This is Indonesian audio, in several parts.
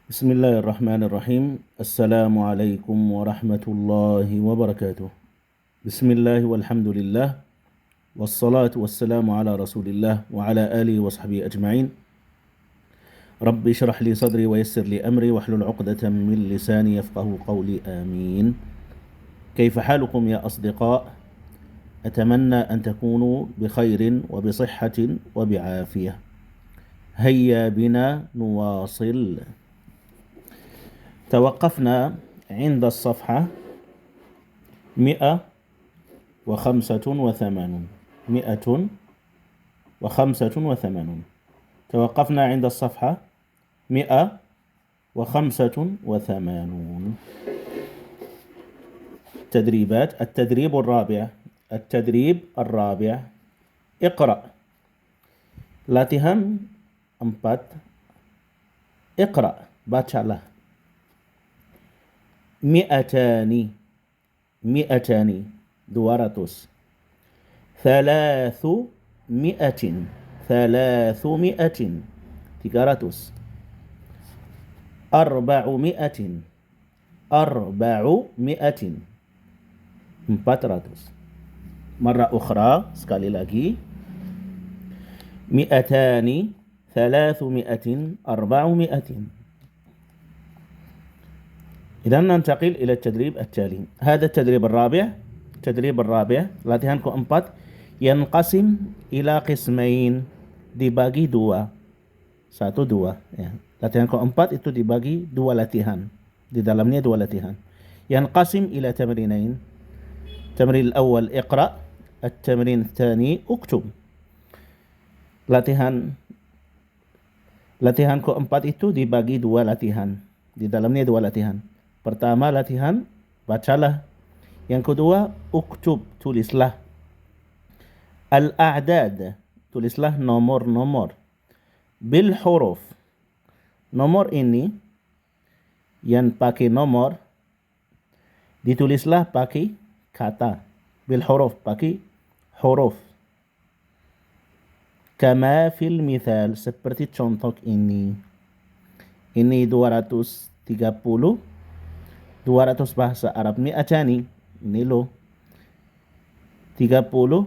Bismillahirrahmanirrahim. Assalamualaikum warahmatullahi wabarakatuh. Bismillah walhamdulillah. Wassalatu wassalamu ala rasulillah wa ala alihi wa sahbihi ajma'in. Rabbi syrah li sadri wa yassir li amri wahlul uqdatan min lisani yafqahu qawli amin. كيف حالكم يا أصدقاء؟ أتمنى أن تكونوا بخير وبصحة وبعافية. هيا بنا نواصل. توقفنا عند الصفحة 185. 185. توقفنا عند الصفحة 185. تدريبات. التدريب الرابع. اقرأ. Latihan 4. اقرأ. Bacalah. مئتان 200. 300. 300. 400. 400. 400. مرة أخرى, sekali lagi. 200. 300. 400. إذا ننتقل إلى التدريب التالي. هذا التدريب الرابع latihan keempat ينقسم إلى قسمين, dibagi dua. 1, 2 ya. Latihan keempat itu dibagi dua latihan. Di dalamnya dua latihan. ينقسم إلى تمرينين. التمرين الأول اقرأ. التمرين الثاني اكتب. Latihan keempat itu dibagi dua latihan. Di dalamnya dua latihan. Pertama latihan, bacalah. Yang kedua, uktub, tulislah. Al-a'dad, tulislah nomor-nomor. Bil huruf, nomor ini yang pakai nomor ditulislah pakai kata. Bil huruf, pakai huruf. Kama fil mithal, seperti contoh ini. Ini 230. 200 bahasa Arab. Mi'atani, ini lo. 30.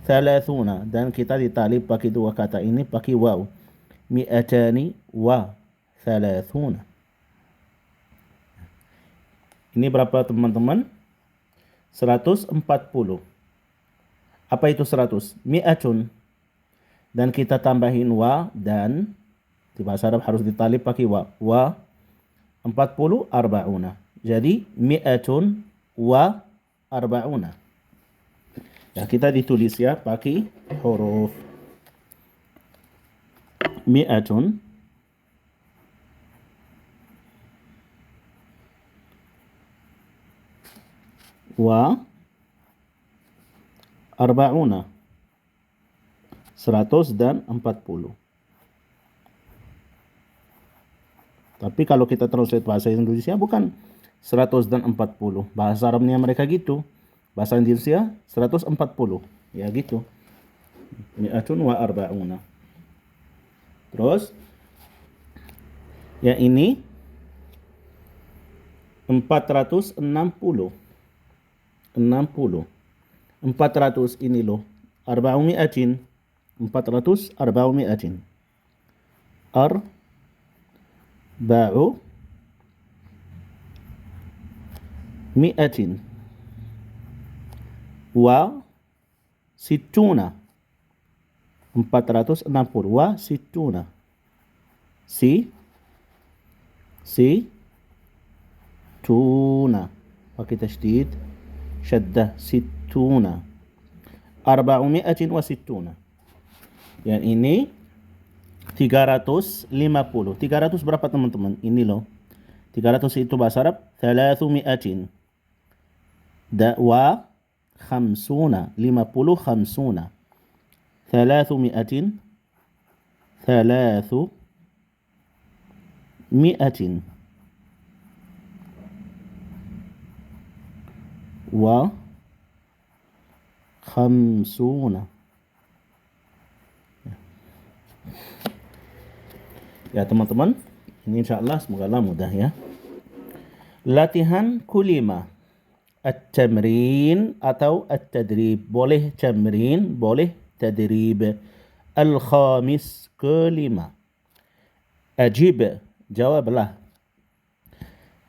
30. Dan kita ditali pakai dua kata ini pakai waw. Mi'atani wa 30. Ini berapa teman-teman? 140. Apa itu 100? Mi'atun. Dan kita tambahin wa dan di bahasa Arab harus ditali pakai wa. Wa 40 arba'una. Jadi mi'atun wa arba'una. Ya, kita ditulis ya pakai huruf. Mi'atun wa arba'una. 140. Tapi kalau kita translate bahasa Indonesia bukan 140. Bahasa Arabnya mereka gitu. Bahasa Indonesia 140. Ya gitu. Mi'atun wa arba'una. Terus ya ini 460. 60. 400 ini loh. 400. 400. 400. mi'atin wa situna. 460 wa situna. tuna pakai tasydid syaddah. situna. 460 wa situna. Yang ini 350. 300 berapa teman-teman? Ini loh. 300 itu bahasa Arab 300. Wa khamsuna. 50 khamsuna. 300. 300. Wa khamsuna. Ya teman-teman, Ini insyaallah semoga Allah mudah ya. Latihan kulima. At-tamrin atau at-tadrib. Boleh tamrin, boleh tadrib. Al-khamis kelima. Ajib, jawablah.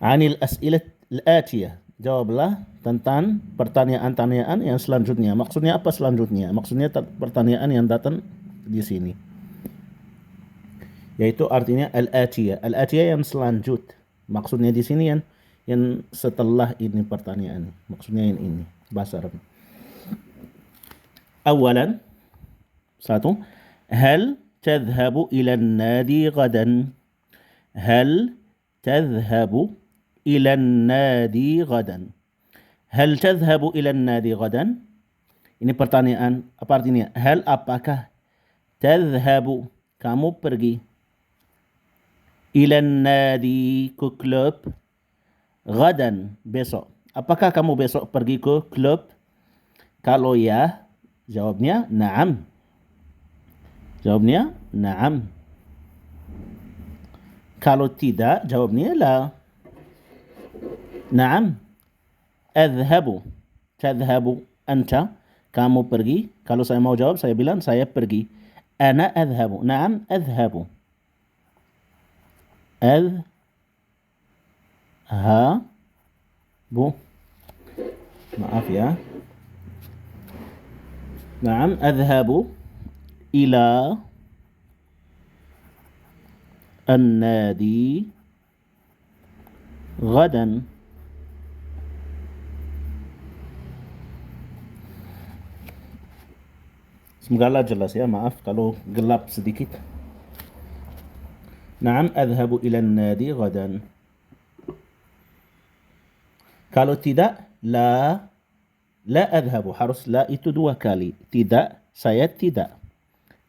Anil as'ilat al-atiyah. Jawablah tentang pertanyaan-pertanyaan yang selanjutnya. Maksudnya apa selanjutnya? Maksudnya pertanyaan yang datang di sini. Yaitu artinya al-atiyah. Al-atiyah yang selanjut. Maksudnya di sini yang setelah ini pertanyaan. Maksudnya yang ini. Bahasa Arab. Awalan. Satu. Hal tadhhabu ila nadi gadan? Hal tadhhabu ila nadi gadan? Hal tadhhabu ila nadi gadan? Ini pertanyaan. Apa artinya? Hal apakah tadhhabu kamu pergi ila nadi ke klub gadan besok? Apakah kamu besok pergi ke klub? Kalau ya, jawabnya na'am. Jawabnya na'am. Kalau tidak, jawabnya la. Na'am. Adhabu. Tadhabu anta. Kamu pergi. Kalau saya mau jawab, saya bilang saya pergi. Ana adhabu. Na'am adhabu. Adhabu. Maaf ya. Na'am adhabu ila النادي غدا. Semoga Allah jelas ya, maaf kalau gelap sedikit. Naam adhabu ila nadi ghadan. Kalau tidak, la adhabu. Harus la itu dua kali. Tidak, saya tidak.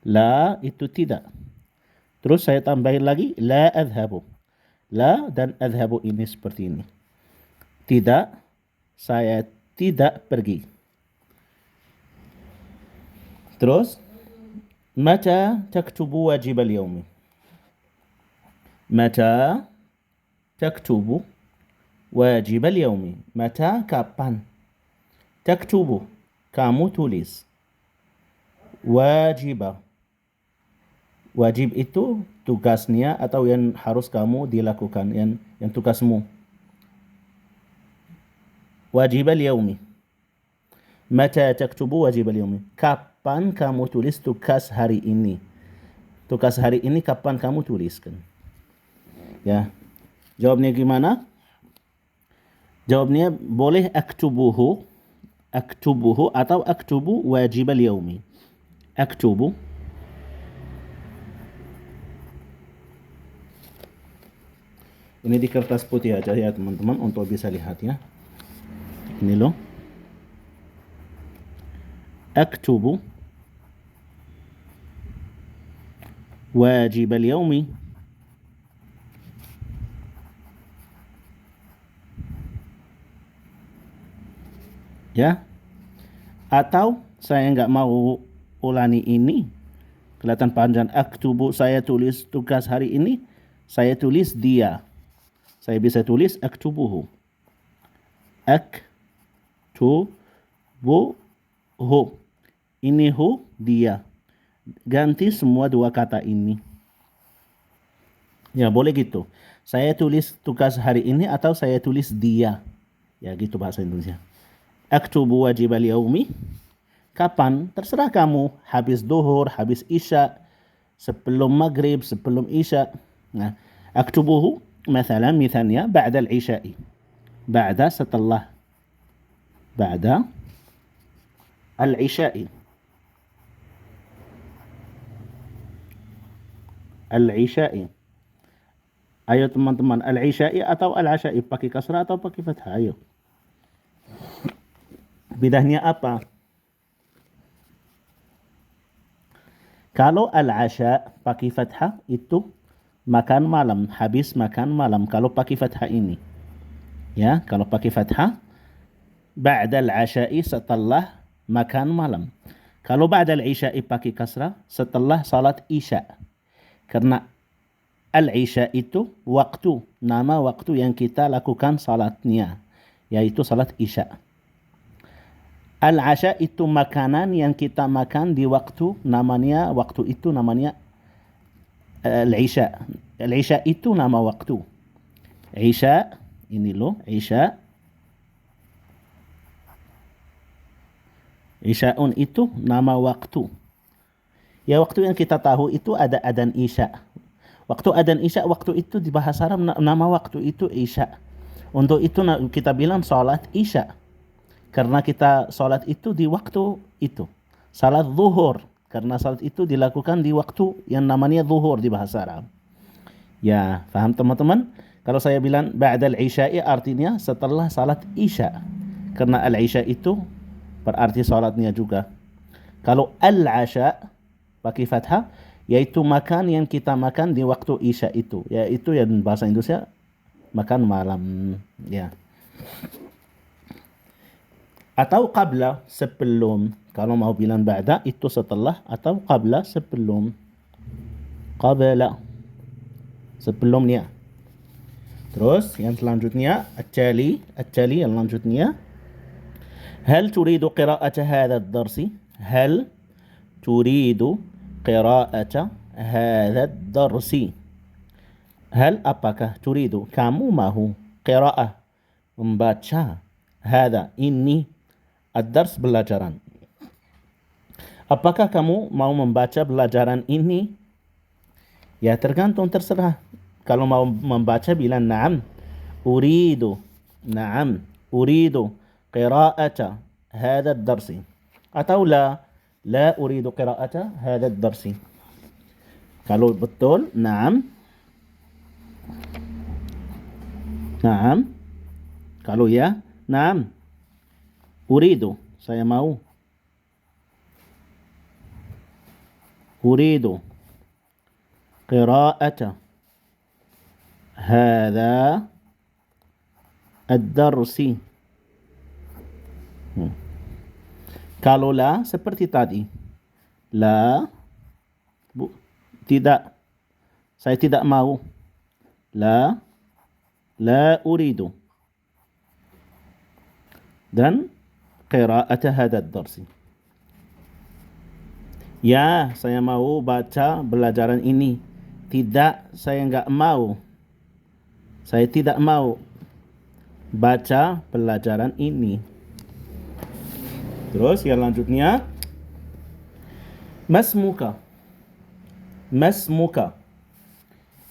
La itu tidak. Terus saya tambahin lagi, la adhabu. La dan adhabu ini seperti ini. Tidak, saya tidak pergi. Terus, mata taktubu wajib al-yawmi? Mata taktubu wajib al-yawmi? Mata kapan? Taktubu, kamu tulis. Wajibah. Wajib itu tugasnya atau yang harus kamu dilakukan, yang tugasmu. Wajib al-yawmi. Mata taktubu wajib al-yawmi? Kapan kamu tulis tugas hari ini? Tugas hari ini kapan kamu tuliskan? Ya. Jawabnya gimana? Jawabnya boleh aktubuhu atau aktubu wajib al-yawmi. Aktubu. Ini di kertas putih aja ya teman-teman untuk bisa lihat ya. Ini loh. Aktubu wajib al-yawmi. Ya. Atau saya nggak mau ulangi ini. Kelihatan panjang. Aktubu, saya tulis tugas hari ini. Saya tulis dia. Saya bisa tulis aktubuhu. Aktubuhu. Ini hu, dia. Ganti semua dua kata ini. Ya, boleh gitu. Saya tulis tugas hari ini atau saya tulis dia. Ya, gitu bahasa Indonesia. Aktubu wajib al-yawmi. Kapan? Terserah kamu. Habis duhur, habis isya, sebelum maghrib, sebelum isya. Nah, aktubuhu. Misalnya, ba'da al-isya'i. Ba'da setelah. Ba'da al-isya'i. Al-isya'i. Ayo teman-teman, al-isya'i atau al-asya'i? Pakai kasrah atau pakai fathah? Ayo. Bedanya apa? Kalau al-asya pakai fathah itu makan malam, habis makan malam. Kalau pakai fathah ini. Ya, kalau pakai fathah ba'da al-asya'i setelah makan malam. Kalau ba'da al-isya'i pakai kasrah setelah salat isya. Karena Al-Isya itu waktu, nama waktu yang kita lakukan salatnya, yaitu salat Isya. Al-Asya itu makanan yang kita makan di waktu itu namanya Al-Isya. Al-Isya itu nama waktu. Isya, ini loh, Isya. Isya'un itu nama waktu. Ya waktu yang kita tahu itu ada adzan Isya. Waktu adzan Isya, waktu itu di bahasa Arab nama waktu itu Isya. Untuk itu kita bilang salat Isya. Karena kita salat itu di waktu itu. Salat zuhur. Karena salat itu dilakukan di waktu yang namanya zuhur di bahasa Arab. Ya, paham teman-teman? Kalau saya bilang ba'dal isya'i artinya setelah salat Isya. Karena al-Isya itu berarti salatnya juga. Kalau al-Asya pakai fathah, yaitu makan yang kita makan di waktu Isya itu, yaitu yang bahasa Indonesia makan malam, ya. Atau qabla, sebelum. Kalau mau bilang ba'da itu setelah, atau qabla sebelum. Qabla sebelumnya. Terus yang selanjutnya at-tali yang selanjutnya. Hal turidu qira'ata hadha ad-darsi? Hal turidu qira'ata hadha ad-darsi? Hal apakah turidu kamu mahu qira'ah membaca hadha ini ad-dars belajaran. Apakah kamu mau membaca belajaran ini? Ya tergantung, terserah. Kalau mau membaca bilang na'am. Uridu. Na'am. Uridu qira'ata hadha ad-darsi. Atau la. La uridu qira'ata hadha ad-darsi. Kalau betul, na'am. Na'am. Kalau ya, na'am. Uridu. Saya mau. Uridu qira'ata hadha ad-darsi. Kalau la seperti tadi. La tidak. Saya tidak mau. La uridu. Dan qira'ata hadha ad-darsi. Ya, saya mau baca pelajaran ini. Tidak, saya enggak mau. Saya tidak mau baca pelajaran ini. Terus yang lanjutnya. Masmuka. Masmuka.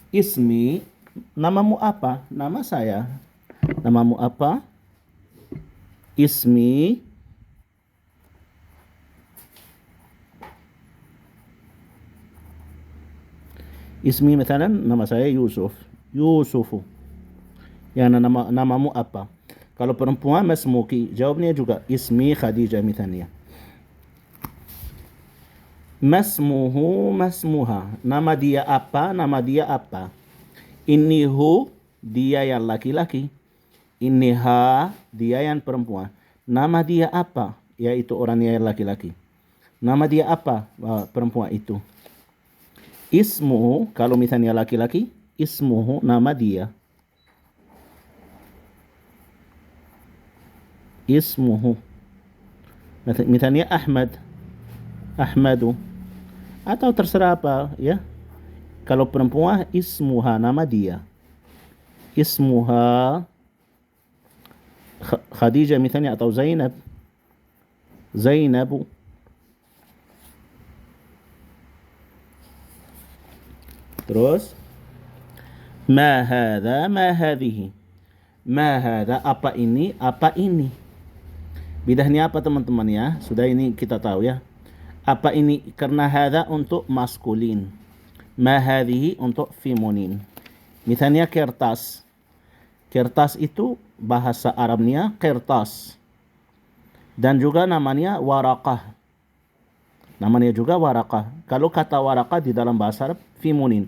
Ismi, namamu apa? Nama saya. Namamu apa? Ismi. Ismi misalnya nama saya Yusuf. Yusufu. Ya, namamu apa? Kalau perempuan masmuki, jawabnya juga ismi Khadijah misalnya. Masmuhu masmuha. Nama dia apa? Nama dia apa? Innihu, dia yang laki-laki. Inniha, dia yang perempuan. Nama dia apa? Yaitu orang yang laki-laki. Nama dia apa? Perempuan itu. Ismuhu, kalau misalnya laki-laki, ismuhu, nama dia. Ismuhu. Misalnya Ahmad. Ahmadu. Atau terserah apa, ya. Kalau perempuan, ismuha, nama dia. Ismuha Khadijah misalnya, atau Zainab. Zainabu. Terus ma hadha ma hadhihi. Ma hadha, apa ini, apa ini. Bidahnya apa teman-teman ya? Sudah ini kita tahu ya. Apa ini, karena hadha untuk maskulin. Ma hadhihi untuk feminin. Misalnya kertas. Kertas itu bahasa Arabnya kertas. Dan juga namanya waraqah. Namanya juga waraqah. Kalau kata waraqah di dalam bahasa Arab feminin.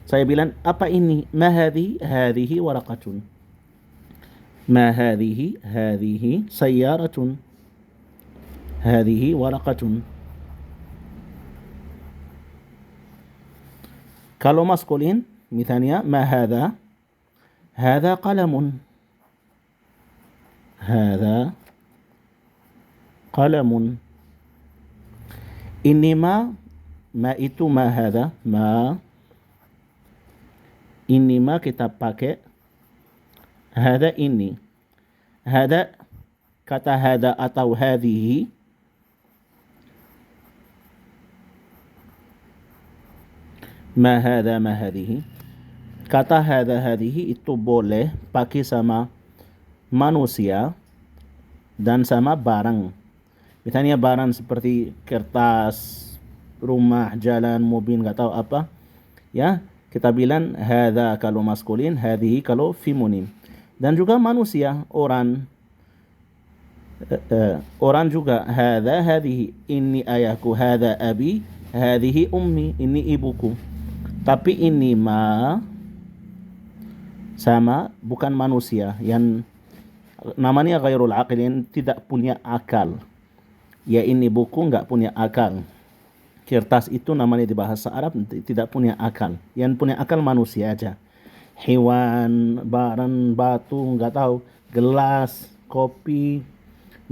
Saya bilang, apa ini? Ma hadhihi? Hadhihi waraqatun. Ma hadhihi? Hadhihi sayyaratun. Hadhihi waraqatun. Kalau maskulin, misalnya ma hadha, hadha qalamun, hadha qalamun. Ini ma itu ma hadha, ma. Ini ma kita pakai hadha ini. Hadha, kata hadha atau hadhihi ma hadha ma hadhihi. Kata hadha hadhihi itu boleh pakai sama manusia dan sama barang. Misalnya barang seperti kertas, rumah, jalan, mobil, nggak tahu apa. Ya, kita bilang hadha kalau maskulin, hadhihi kalau feminin. Dan juga manusia, orang. Orang juga hadha hadhihi, ini ayahku, hadha abi, hadhihi ummi, ini ibuku. Tapi ini ma sama bukan manusia yang namanya ghairul aqil, yang tidak punya akal. Ya, ini buku nggak punya akal. Kertas itu namanya di bahasa Arab tidak punya akal. Yang punya akal manusia aja. Hewan, barang, batu, nggak tahu, gelas, kopi,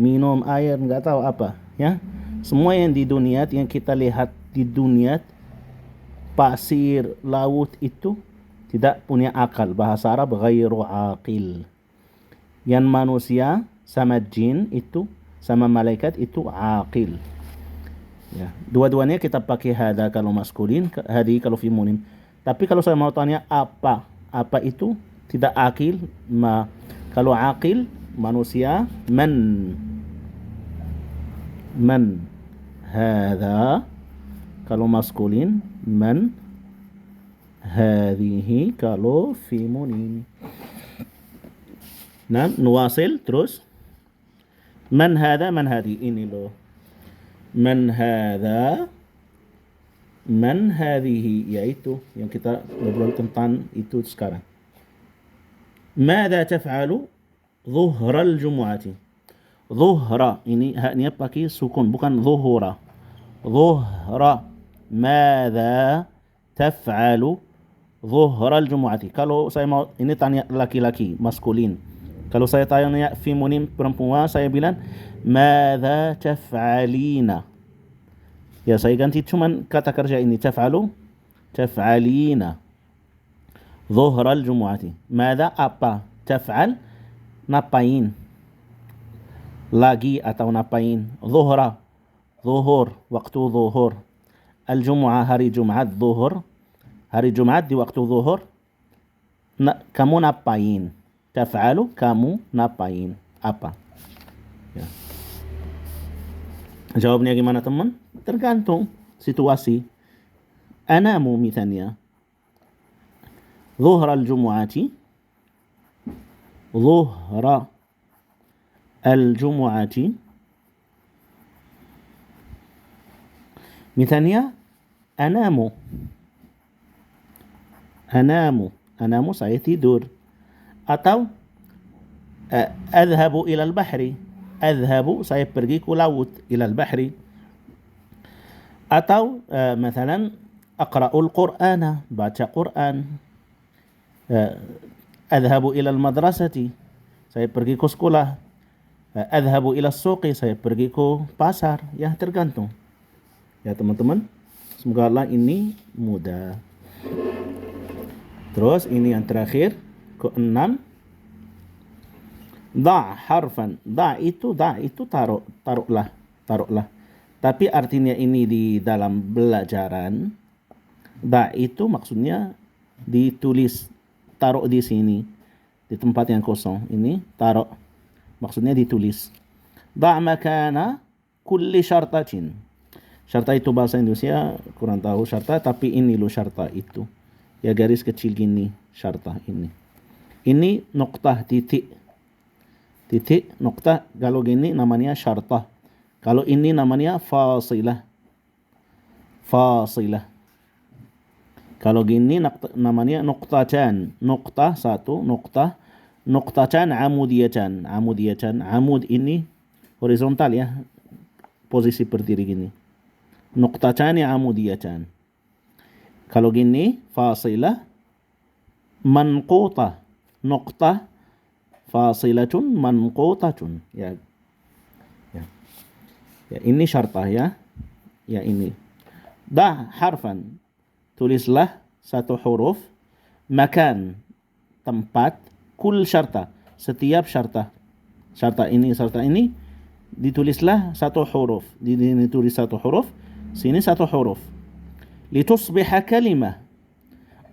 minum air, nggak tahu apa, ya. Semua yang di dunia, yang kita lihat di dunia, pasir, laut itu tidak punya akal. Bahasa Arab ghairu aqil. Yang manusia sama jin itu, sama malaikat itu aqil. Ya, dua-duanya kita pakai hada kalau maskulin, hadi kalau feminin. Tapi kalau saya mau tanya apa itu tidak akil, ma. Kalau akil manusia, man hadha kalau maskulin, man hadhihi kalau feminin. Nah, nuwasil terus. Man hadha, man hadhi, ini loh. Man hadha, man hadhihi, yaitu yang kita ngobrol tentang itu sekarang. Mada taf'alu dhuhral jumu'ati. Dhuhra, ini haknya pakai sukun, bukan dhuhura. Dhuhra. Mada taf'alu dhuhral jumu'ati. Kalau saya mau, ini tanya laki-laki, maskulin. Kalau saya tanya feminin, perempuan, saya bilang mada taf'alina. Ya, saya ganti cuman kata kerja ini, taf'alu, taf'alina. Dhuhral jumu'ati. Mada apa? Taf'al, napain. Lagi atau napain. Dhuhra, zuhur, waktu zuhur. Al-jumu'ah, hari Jumat, zuhur. Hari Jumat di waktu zuhur. Kamu napain. Taf'alu, kamu napain. Apa? Ya. Jawabnya gimana teman? Tergantung situasi. Anamu misalnya. Zuhra al-jumu'ati. Zuhra al-jumu'ati. Misalnya, anamu. Anamu saya tidur. Atau adhabu ilal bahri. Adhabu saya pergi ke laut, ilal bahri. Atau misalnya aqra'ul qur'ana, baca Quran. Adhabu ilal madrasati, saya pergi ke sekolah. Adhabu ilal suqi, saya pergi ke pasar. Ya, tergantung. Ya teman-teman, semoga Allah ini mudah. Terus ini yang terakhir, ke-6. Da' harfan. Da' itu taruhlah. Tapi artinya ini di dalam belajaran. Da' itu maksudnya ditulis, taruh di sini, di tempat yang kosong. Ini taruh, maksudnya ditulis. Da' makana kulli syartatin. Syarta itu bahasa Indonesia kurang tahu syarta, tapi ini loh syarta itu. Ya, garis kecil gini, syarta ini. Ini noktah, titik. Titik, noktah, kalau gini namanya syarta. Kalau ini namanya fasilah. Fasilah. Kalau gini namanya noktatan. Noktah satu, noktah. Noktatan amudiyatan. Amudiyatan. Amud ini horizontal ya. Posisi berdiri gini. Noktatan amudiyatan. Kalau gini fasilah, manqutah, nuqtah, fasilatun, manqutatun. Ya, ya. Ya, ini syartah ya. Ya ini. Dah harfan. Tulislah satu huruf, makan, tempat, kul syartah, setiap syartah. Syartah ini ditulislah satu huruf. Ini tulis satu huruf, sini satu huruf. Litusbiha kalimah,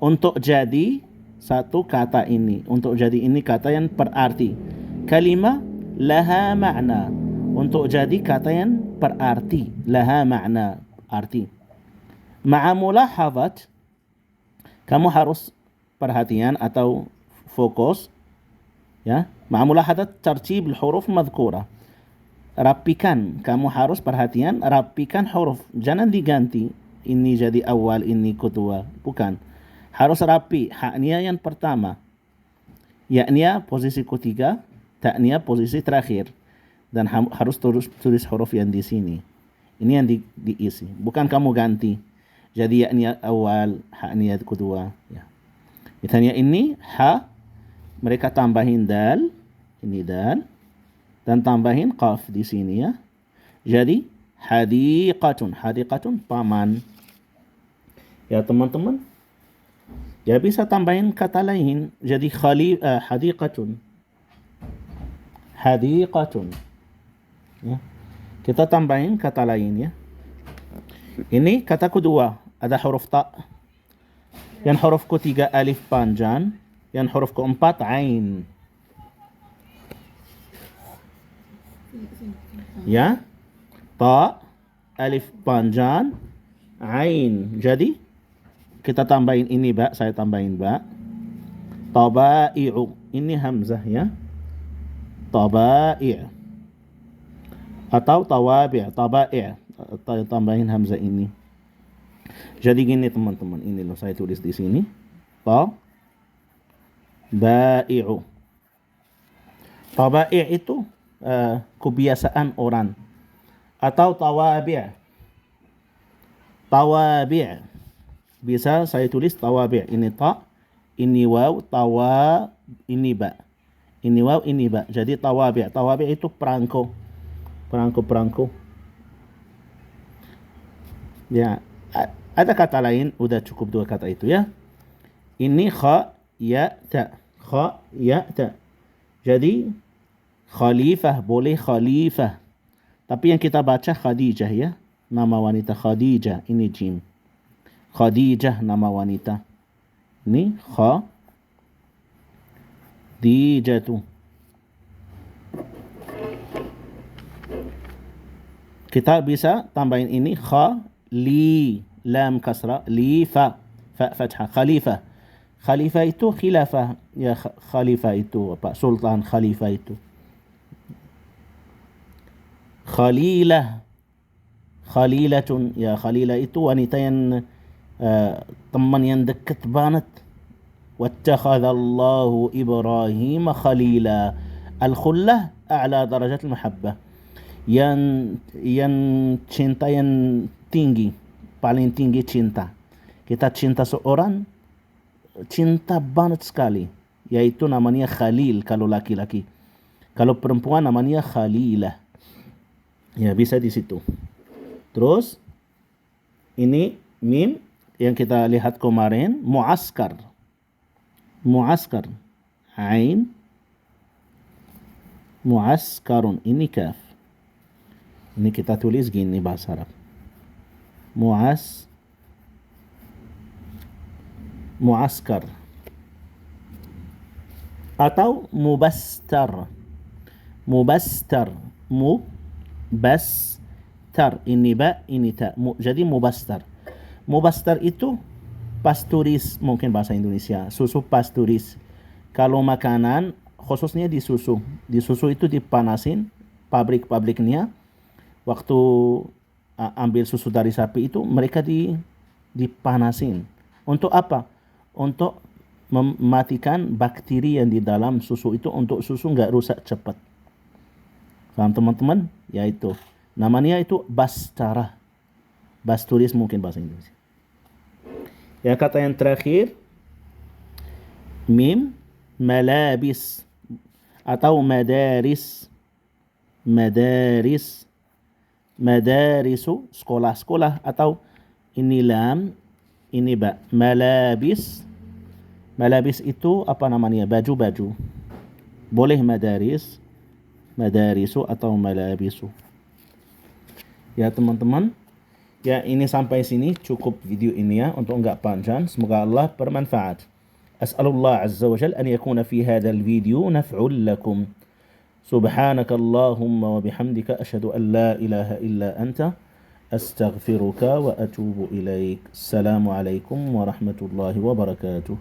untuk jadi satu kata ini, untuk jadi ini kata yang berarti. Kalimah laha makna, untuk jadi kata yang berarti, laha makna, arti. Ma'a mulahazat, kamu harus perhatian atau fokus ya. Ma'a mulahazat tartib al-huruf madhkura, rapikan, kamu harus perhatian, rapikan huruf, jangan diganti. Ini jadi awal, ini kedua, bukan. Harus rapi. Haknya yang pertama, yaknya posisi ketiga, taknya posisi terakhir, dan harus tulis huruf yang di sini. Ini yang diisi, bukan kamu ganti. Jadi yaknya awal, haknya kedua. Ya. Misalnya ini ha, mereka tambahin dal, ini dal, dan tambahin qaf di sini ya. Jadi hadiqatun, hadiqatun taman. Ya teman-teman. Ya bisa tambahin kata lain. Jadi hadiqatun. Hadiqatun. Ya. Kita tambahin kata lain ya. Ini kata kedua, ada huruf ta. Yang huruf ketiga alif panjang, yang huruf keempat ain. Ya. Ta, alif panjang, ain. Jadi kita tambahin ini ba, saya tambahin ba. Taba'i'u, ini hamzah ya. Taba'i' atau tawabi', taba'i', tambahin hamzah ini. Jadi gini teman-teman, ini loh saya tulis di sini. Taba'i'u. Taba'i' itu kebiasaan orang, atau tawabi'. Tawabi'. Bisa saya tulis tawabi'. Ini ta, ini waw, tawa, ini ba. Ini waw, ini ba. Jadi tawabi'. Tawabi' itu perangko. Perangko. Ya, ada kata lain, udah cukup dua kata itu ya. Ini kha, ya, ta. Kha, ya, ta. Jadi khalifah, boleh khalifah. Tapi yang kita baca Khadijah ya. Nama wanita Khadijah, ini jim. Khadijah nama wanita. Ini Khadijatu. Kita bisa tambahin ini kha, li, lam kasra, li, fa fathah, khalifah. Khalifah itu khilafah, ya khalifah itu apa? Sultan khalifah itu. Khalilah, khalilatun, ya khalilah itu wanita yang teman yang dekat banget. Wattakhadallahu Ibrahim khalila. Al-khullah a'la darajat al-mahabbah. Yang cinta yang tinggi, paling tinggi cinta. Kita cinta seorang, cinta banget sekali, yaitu namanya khalil kalau laki-laki. Kalau perempuan namanya khalilah. Ya bisa di situ. Terus ini mim yang kita lihat kemarin, muaskar. Muaskar. Ain. Muaskarun. Ini kaf. Ini kita tulis gini bahasa Arab. Muaskar. Atau mubastar. Mubastar. Mubastar. Ini ba, ini ta. Jadi mubastar. Mubastar itu pasturis, mungkin bahasa Indonesia. Susu pasturis. Kalau makanan, khususnya di susu. Di susu itu dipanasin, pabrik-pabriknya. Waktu ambil susu dari sapi itu, mereka dipanasin. Untuk apa? Untuk mematikan bakteri yang di dalam susu itu, untuk susu nggak rusak cepat. Paham teman-teman? Yaitu namanya itu bastara. Basturis mungkin bahasa Indonesia. Ya, kata yang terakhir Mim, malabis atau madaris. Madaris, madarisu, sekolah-sekolah, atau ini lam, ini ba. Malabis, malabis itu apa namanya? Baju-baju. Boleh madaris, madarisu atau malabisu. Ya teman-teman, ya ini sampai sini cukup video ini ya, untuk enggak panjang. Semoga Allah bermanfaat. As'alullah azza wa jal an yakuna fi hadzal video naf'ul lakum. سبحانك اللهم وبحمدك أشهد أن لا إله إلا أنت أستغفرك وأتوب إليك. السلام عليكم ورحمة الله وبركاته.